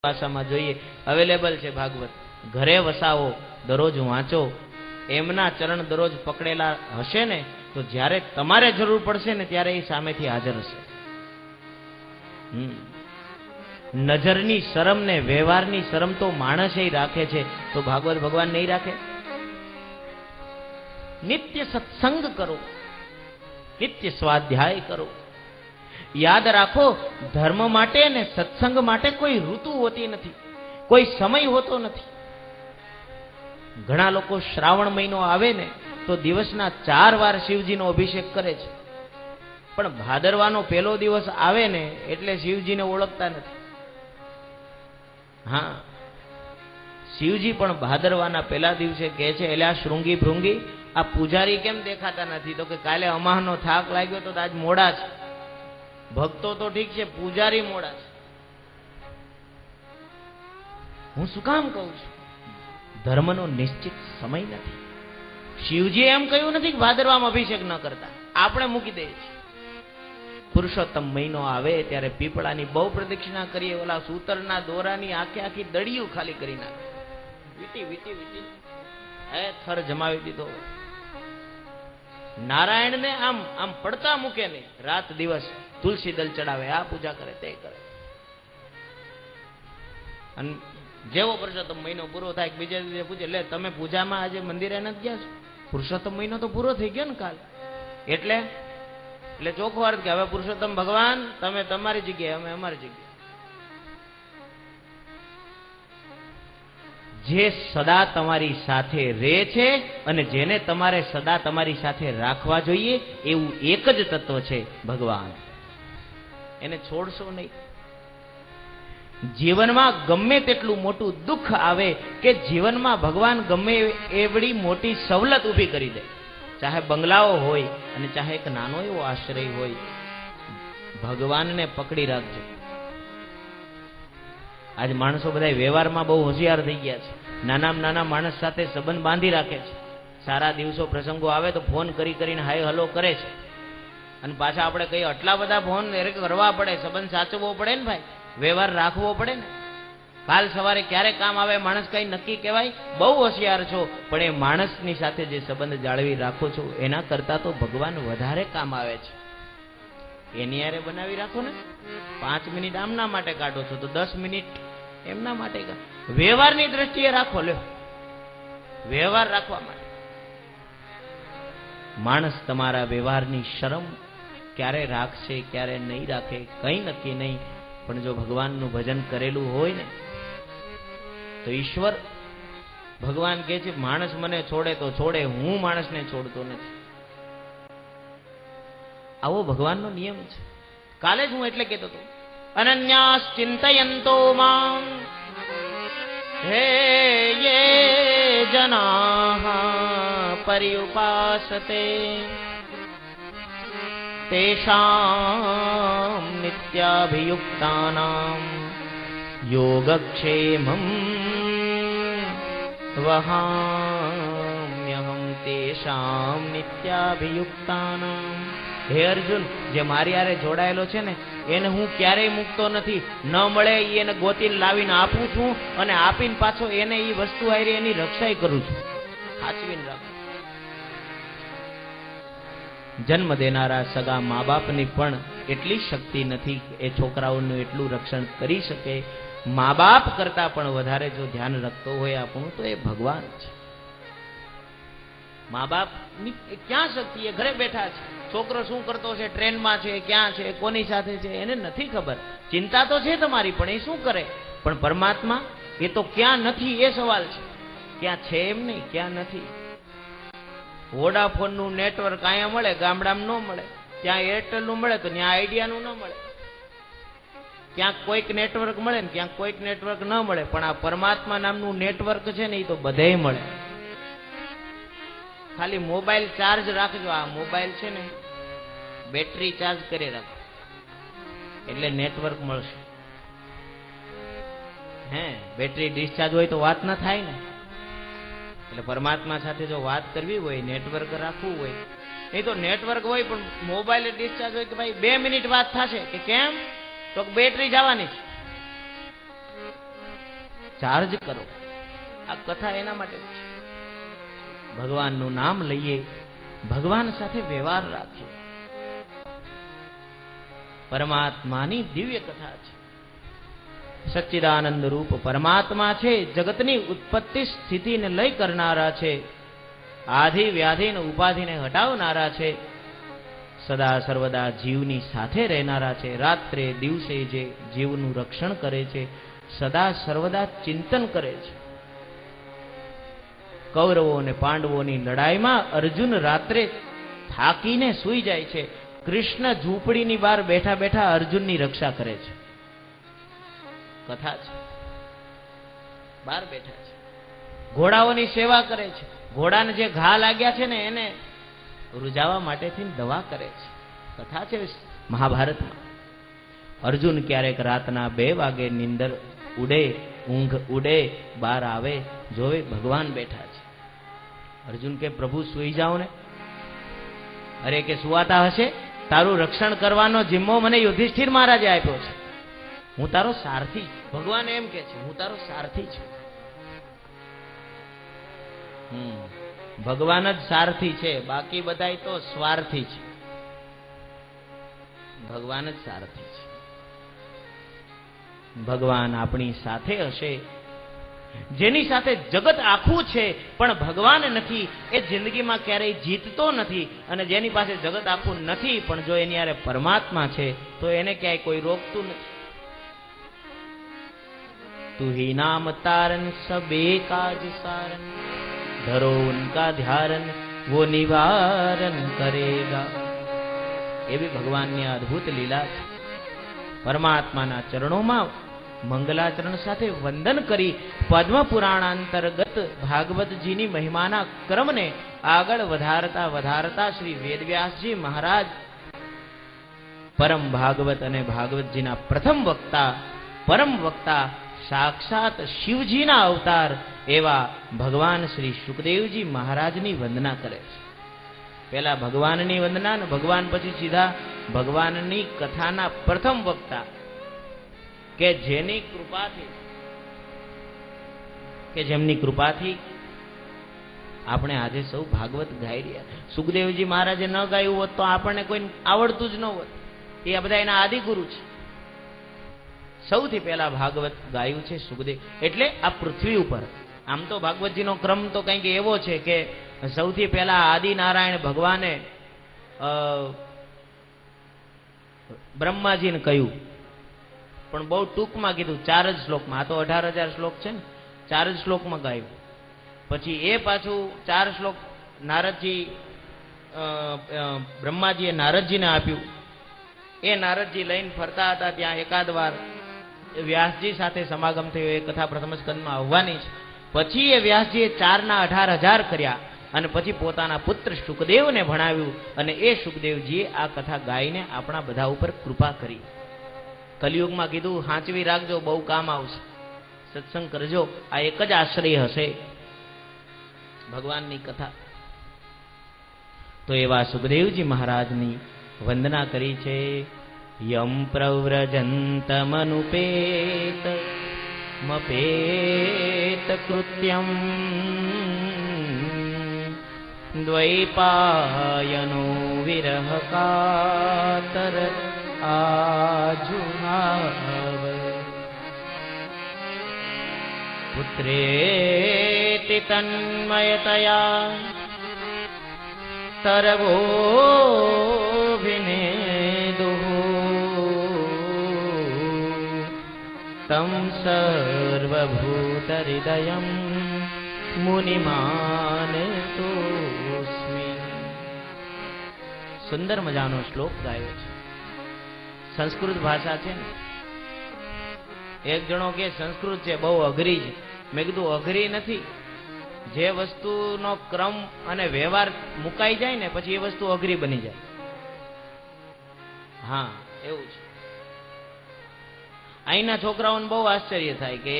ભાષામાં જોઈએ અવેલેબલ છે ભાગવત. ઘરે વસાવો, દરરોજ વાંચો, એમના ચરણ દરરોજ પકડેલા હશે ને તો જ્યારે તમારે જરૂર પડશે ને ત્યારે એ સામેથી હાજર હશે. નજરની શરમ ને વ્યવહારની શરમ તો માણસ રાખે છે, તો ભાગવત ભગવાન નહીં રાખે? નિત્ય સત્સંગ કરો, નિત્ય સ્વાધ્યાય કરો. યાદ રાખો, ધર્મ માટે ને સત્સંગ માટે કોઈ ઋતુ હોતી નથી, કોઈ સમય હોતો નથી. ઘણા લોકો શ્રાવણ મહિનો આવે ને તો દિવસના 4 વાર શિવજીનો અભિષેક કરે છે, પણ ભાદરવાનો પહેલો દિવસ આવે ને એટલે શિવજીને ઓળખતા નથી. હા, શિવજી પણ ભાદરવાના પહેલા દિવસે કહે છે, એલા શૃંગી ભૃંગી, આ પૂજારી કેમ દેખાતા નથી? તો કે કાલે અમાહનો થાક લાગ્યો તો આજ મોડા છે. ભક્તો તો ઠીક છે, પૂજારી મોડા છે. હું શું કામ કહું છું? ધર્મનો નિશ્ચિત સમય નથી. શિવજી એમ કહ્યું નથી કે ભાદરવામાં અભિષેક ન કરતા, આપણે મૂકી દઈએ છીએ. પુરુષોત્તમ મહિનો આવે ત્યારે પીપળાની બહુ પ્રદક્ષિણા કરીએ, ઓલા સૂતરના દોરાની આખી દડિયું ખાલી કરી નાખે, વીટી વીટી વીટી થર જમાવી દીધો. નારાયણને આમ આમ પડતા મૂકે નહીં, રાત દિવસ તુલસી દલ ચડાવે, આ પૂજા કરે, તે કરે. અને જેવો પુરુષોત્તમ મહિનો પૂરો થાય બીજા દિવસે પૂછે, લે તમે પૂજામાં આજે મંદિરે નથી ગયા છો? પુરુષોત્તમ મહિનો તો પૂરો થઈ ગયો ને કાલ. એટલે ચોખ્ખો અર્થ કે હવે પુરુષોત્તમ ભગવાન તમે તમારી જગ્યાએ, અમે અમારી જગ્યાએ. જે સદા તમારી સાથે રહે છે અને જેને તમારે સદા તમારી સાથે રાખવા જોઈએ એવું એક જ તત્વ છે, ભગવાન. એને છોડશો નહીં. જીવનમાં ગમે તેટલું મોટું દુઃખ આવે કે જીવનમાં ભગવાન ગમે એવડી મોટી સવલત ઊભી કરી દે, ચાહે બંગલાઓ હોય અને ચાહે એક નાનો એવો આશ્રય હોય, ભગવાનને પકડી રાખજો. આજ માણસો બધા વ્યવહારમાં બહુ હોશિયાર થઈ ગયા છે. નાનામાં નાના માણસ સાથે સંબંધ બાંધી રાખે છે. સારા દિવસો પ્રસંગો આવે તો ફોન કરીને હાય હલો કરે છે. અને પાછા આપણે કહીએ આટલા બધા ફોન કરવા પડે, સંબંધ સાચવવો પડે ને ભાઈ, વ્યવહાર રાખવો પડે ને. કાલ સવારે ક્યારે કામ આવે માણસ કઈ નક્કી કહેવાય? બહુ હોશિયાર છો, પણ એ માણસની સાથે જે સંબંધ જાળવી રાખો છો એના કરતા તો ભગવાન વધારે કામ આવે છે. એની હારે બનાવી રાખો ને. 5 મિનિટ આમના માટે કાઢો છો તો 10 મિનિટ એમના માટે. વ્યવહારની દ્રષ્ટિએ રાખો, લ્યો, વ્યવહાર રાખવા માટે. માણસ તમારા વ્યવહારની શરમ ક્યારે રાખશે ક્યારે નહીં રાખે કઈ નક્કી નહીં, પણ જો ભગવાનનું ભજન કરેલું હોય ને તો ઈશ્વર ભગવાન કહે છે, માણસ મને છોડે તો છોડે, હું માણસને છોડતો નથી. આવો ભગવાનનો નિયમ છે. કાલે જ હું એટલે કહેતો હતો, અનન્યાસ ચિંતયંતો માં હે યે જનાઃ પર્યુપાસતે તેષાં નિત્યાભિયુક્તાનાં યોગક્ષેમં વહામ્યહં તેષાં નિત્યાભિયુક્તાનાં. હે અર્જુન, જે મારી હારે જોડાયેલો છે ને એને હું ક્યારેય મૂકતો નથી. ન મળે એને ગોતીને લાવીને આપું છું, અને આપીને પાછો એને એ વસ્તુ હારી એની રક્ષાઈ કરું છું, સાચવીને રાખું. જન્મ દેનારા સગા મા બાપની પણ એટલી શક્તિ નથી કે એ છોકરાઓનું એટલું રક્ષણ કરી શકે. મા બાપ કરતા પણ વધારે જો ધ્યાન રાખતો હોય આપણું તો એ ભગવાન છે. મા બાપ ની ક્યાં શક્તિ? એ ઘરે બેઠા છે. છોકરો શું કરતો છે, ટ્રેનમાં છે, ક્યાં છે, કોની સાથે છે, એને નથી ખબર. ચિંતા તો છે તમારી, પણ એ શું કરે? પણ પરમાત્મા એ તો ક્યાં નથી એ સવાલ છે. ક્યાં છે એમ નહીં, ક્યાં નથી. વોડાફોન નું નેટવર્ક અહીંયા મળે, ગામડામાં ન મળે. ત્યાં એરટેલ નું મળે તો ત્યાં આઈડિયાનું ન મળે. ક્યાંક કોઈક નેટવર્ક મળે ને ક્યાંક કોઈક નેટવર્ક ન મળે, પણ આ પરમાત્મા નામનું નેટવર્ક છે ને એ તો બધે મળે. ખાલી મોબાઈલ ચાર્જ રાખજો. આ મોબાઈલ છે ને બેટરી ચાર્જ કરી રાખો એટલે નેટવર્ક મળશે. હે, બેટરી ડિસ્ચાર્જ હોય તો વાત ના થાય ને. એટલે પરમાત્મા સાથે જો વાત કરવી હોય, નેટવર્ક રાખવું હોય, નહીં તો નેટવર્ક હોય પણ મોબાઈલ ડિસ્ચાર્જ હોય કે ભાઈ 2 મિનિટ વાત થશે, કે કેમ? તો બેટરી જવાની. ચાર્જ કરો. આ કથા એના માટે છે. ભગવાનનું નામ લઈએ, ભગવાન સાથે વ્યવહાર રાખીએ. પરમાત્માની દિવ્ય કથા છે. સચ્ચિદાનંદ રૂપ પરમાત્મા છે, જગતની ઉત્પત્તિ સ્થિતિને લય કરનારા છે, આધિ વ્યાધિ અને ઉપાધિને હટાવનારા છે, સદા સર્વદા જીવની સાથે રહેનારા છે, રાત્રે દિવસે જે જીવનું રક્ષણ કરે છે, સદા સર્વદા ચિંતન કરે છે. કૌરવો અને પાંડવોની લડાઈમાં અર્જુન રાત્રે થાકીને સૂઈ જાય છે. કૃષ્ણ ઝૂંપડીની બહાર બેઠા બેઠા અર્જુનની રક્ષા કરે છે. કથા છે. બહાર બેઠા છે, ઘોડાઓની સેવા કરે છે. ઘોડાને જે ઘા લાગ્યા છે ને એને રૂજાવા માટેથી દવા કરે છે. કથા છે મહાભારતમાં. અર્જુન ક્યારેક રાતના 2 વાગે નીંદર ઉડે, ઊંઘ ઉડે, બહાર આવે, જોવે ભગવાન બેઠા છે. અર્જુન કે પ્રભુ સૂઈ જાઓ ને. અરે કે સુવાતા હશે? તારું રક્ષણ કરવાનો જિમ્મો મને યુધિષ્ઠિર મહારાજે આપ્યો છે. હું તારો સારથી. ભગવાન એમ કે છે હું તારો સારથી છું. ભગવાન જ સારથી છે, બાકી બધાય તો સ્વાર્થી છે. ભગવાન જ સારથી છે. ભગવાન આપણી સાથે હશે. જેની સાથે જગત આખું છે પણ ભગવાન નથી, એ જિંદગીમાં ક્યારેય જીતતો નથી. અને જેની પાસે જગત આખું નથી પણ જો એની હારે પરમાત્મા છે તો એને ક્યાંય કોઈ રોકતું નથી. તું ही नाम तारन सबे काज सारन, धरो उनका ध्यान वो निवारण करेगा. એવી ભગવાનની અદ્ભુત લીલા છે. પરમાત્માના ચરણોમાં મંગલાચરણ સાથે વંદન કરી પદ્મ પુરાણ અંતર્ગત ભાગવતજીની મહિમાના ક્રમને આગળ વધારતા વધારતા શ્રી વેદવ્યાસજી મહારાજ પરમ ભાગવત અને ભાગવતજીના પ્રથમ વક્તા, પરમ વક્તા, સાક્ષાત શિવજીના અવતાર એવા ભગવાન શ્રી સુખદેવજી મહારાજની વંદના કરે છે. પહેલા ભગવાનની વંદના ને ભગવાન પછી સીધા ભગવાનની કથાના પ્રથમ વક્તા કે જેની કૃપાથી, કે જેમની કૃપાથી આપણે આજે સૌ ભાગવત ગાઈ રહ્યા. સુખદેવજી મહારાજે ન ગાયું હોત તો આપણને કોઈ આવડતું જ ન હોત. એ આ બધા એના આદિગુરુ છે. સૌથી પહેલા ભાગવત ગાયું છે સુખદેવ. એટલે આ પૃથ્વી ઉપર આમ તો ભાગવતજીનો ક્રમ તો કંઈક એવો છે કે સૌથી પહેલા આદિનારાયણ ભગવાને બ્રહ્માજીને કહ્યું, પણ બહુ ટૂંકમાં કીધું, 4 જ શ્લોકમાં. આ તો 18,000 શ્લોક છે ને, 4 જ શ્લોકમાં ગાયું. પછી એ પાછું 4 શ્લોક નારદજી, બ્રહ્માજીએ નારદજીને આપ્યું. એ નારદજી લઈને ફરતા હતા, ત્યાં એકાદ વાર વ્યાસજી સાથે સમાગમ થયો. એ કથા પ્રથમ સ્કંદમાં આવવાની છે. પછી એ વ્યાસજીએ 4ના 18,000 કર્યા અને પછી પોતાના પુત્ર સુખદેવને ભણાવ્યું. અને એ સુખદેવજીએ આ કથા ગાઈને આપણા બધા ઉપર કૃપા કરી. કલિયુગમાં કીધું હાંચવી રાખજો, બહુ કામ આવશે, સત્સંગ કરજો. આ એક જ આશ્રય હશે, ભગવાનની કથા. તો એવા સુખદેવજી મહારાજની વંદના કરી છે. યમ પ્રવ્રજંતમનુપેત મપેત કૃત્યમ દ્વૈપાયનો વિરહ કાતર આજુહાવ પુત્રેતિ તન્મયતયા તરવોభిનેદુઃ તમ સર્વભૂતહૃદયં મુનિમાનતોસ્મિ. સુંદર મજાનો શ્લોક ગાયો છે. સંસ્કૃત ભાષા છે ને. એક જણો કે સંસ્કૃત છે બહુ અઘરી છે. મેં કીધું અઘરી નથી. જે વસ્તુનો ક્રમ અને વ્યવહાર મુકાઈ જાય ને પછી એ વસ્તુ અઘરી બની જાય. હા, એવું છે. અહીંના છોકરાઓને બહુ આશ્ચર્ય થાય કે